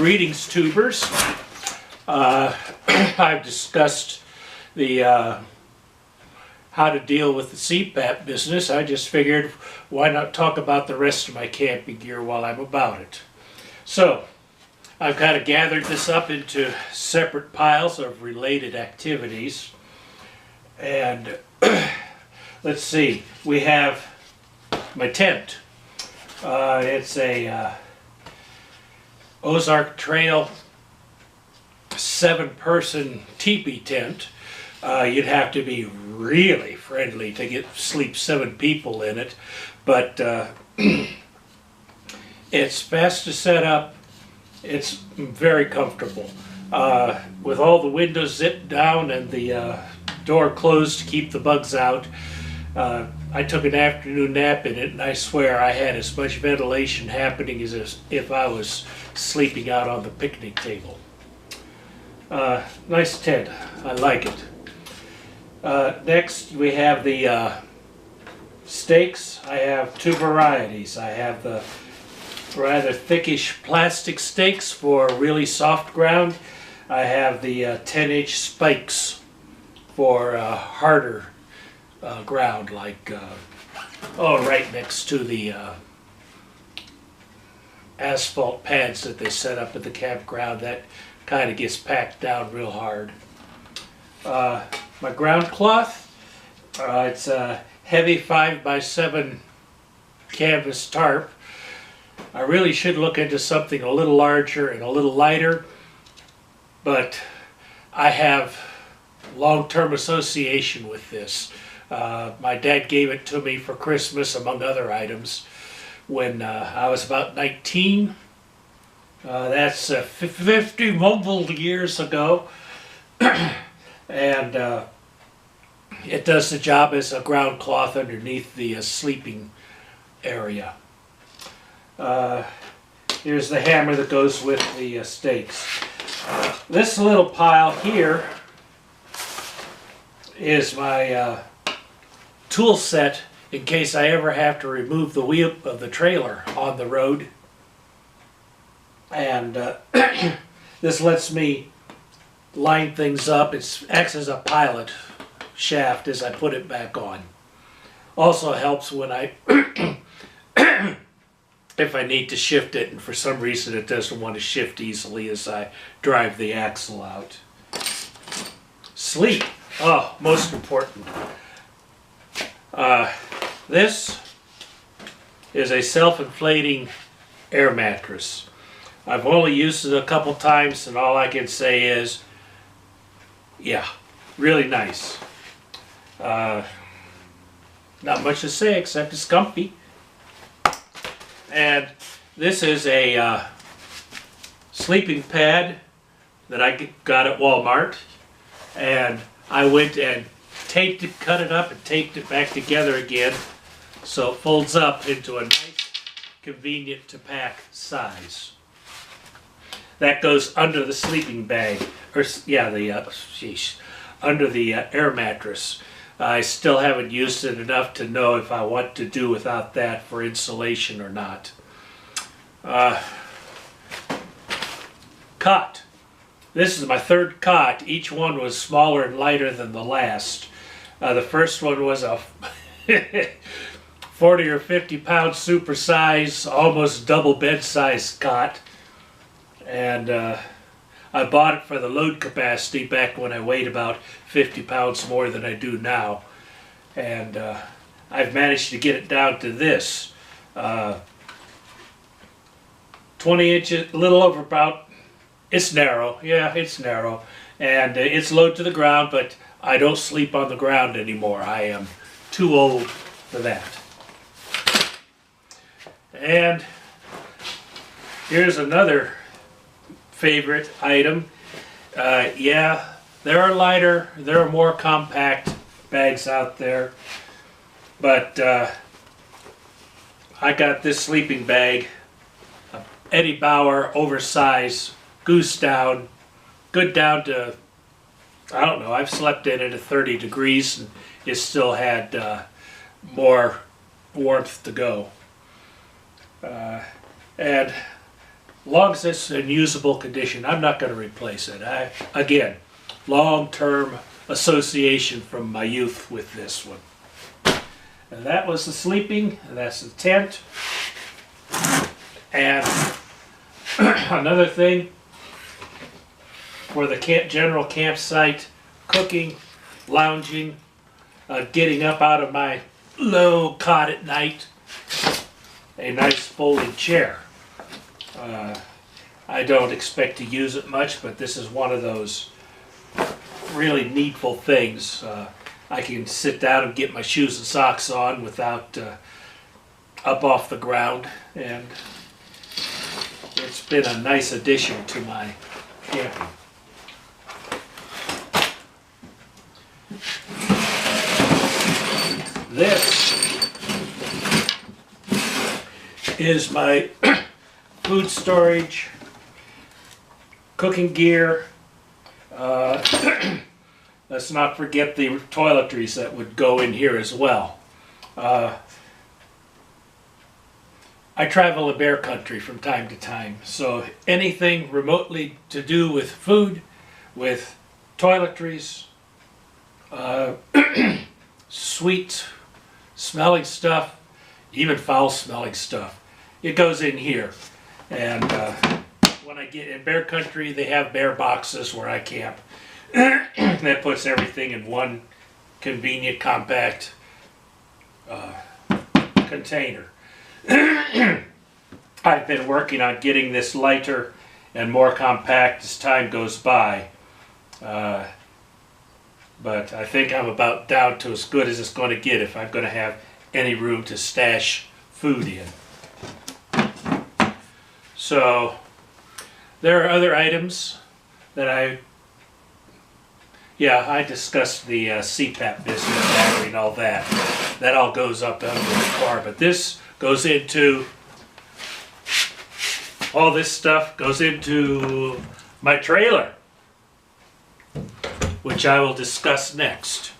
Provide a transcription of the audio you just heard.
Greetings, tubers. I've discussed the how to deal with the CPAP business. I just figured, why not talk about the rest of my camping gear while I'm about it. So, I've kind of gathered this up into separate piles of related activities. And let's see, we have my tent. It's a Ozark Trail 7-person teepee tent. You'd have to be really friendly to sleep 7 people in it, but it's fast to set up. It's very comfortable. With all the windows zipped down and the door closed to keep the bugs out, I took an afternoon nap in it, and I swear I had as much ventilation happening as if I was sleeping out on the picnic table. Nice tent. I like it. Next, we have the stakes. I have 2 varieties. I have the rather thickish plastic stakes for really soft ground. I have the 10-inch spikes for harder ground, like right next to the asphalt pads that they set up at the campground. That kind of gets packed down real hard. My ground cloth, it's a heavy 5x7 canvas tarp. I really should look into something a little larger and a little lighter, but I have long-term association with this. My dad gave it to me for Christmas, among other items, when I was about 19. That's 50 mumbled years ago. And it does the job as a ground cloth underneath the sleeping area. Here's the hammer that goes with the stakes. This little pile here is my tool set in case I ever have to remove the wheel of the trailer on the road. And this lets me line things up. It acts as a pilot shaft as I put it back on. Also helps when I if I need to shift it and for some reason it doesn't want to shift easily as I drive the axle out. Sleep. Oh, most important. This is a self-inflating air mattress. I've only used it a couple times, and all I can say is, yeah, really nice. Not much to say except it's comfy. And this is a sleeping pad that I got at Walmart, and I went and taped it, cut it up, and taped it back together again so it folds up into a nice, convenient to pack size. That goes under the sleeping bag, or yeah, under the air mattress. I still haven't used it enough to know if I want to do without that for insulation or not. Cot. This is my 3rd cot. Each one was smaller and lighter than the last. The first one was a 40 or 50 pound supersize, almost double bed size cot. And I bought it for the load capacity back when I weighed about 50 pounds more than I do now. And I've managed to get it down to this. 20 inches, a little over about, it's narrow. Yeah, it's narrow. And it's low to the ground, but I don't sleep on the ground anymore. I am too old for that. And here's another favorite item. Yeah, there are lighter, there are more compact bags out there, but I got this sleeping bag, Eddie Bauer oversized, goose down, good down to, I don't know, I've slept in it at 30 degrees and it still had more warmth to go. And long as it's in usable condition, I'm not going to replace it. Again, long-term association from my youth with this one. And that was the sleeping, and that's the tent. And another thing for the general campsite, cooking, lounging, getting up out of my low cot at night, a nice folding chair. I don't expect to use it much, but this is one of those really needful things. I can sit down and get my shoes and socks on without up off the ground, and it's been a nice addition to my camping. This is my food storage, cooking gear. Let's not forget the toiletries that would go in here as well. I travel the bear country from time to time, so anything remotely to do with food, with toiletries, sweet smelling stuff, even foul smelling stuff, it goes in here. And when I get in bear country, they have bear boxes where I camp. That puts everything in one convenient, compact container. I've been working on getting this lighter and more compact as time goes by. But I think I'm about down to as good as it's going to get if I'm going to have any room to stash food in. So there are other items that I discussed the CPAP business, battery and all that. That all goes up under the car, but this goes into, all this stuff goes into my trailer, which I will discuss next.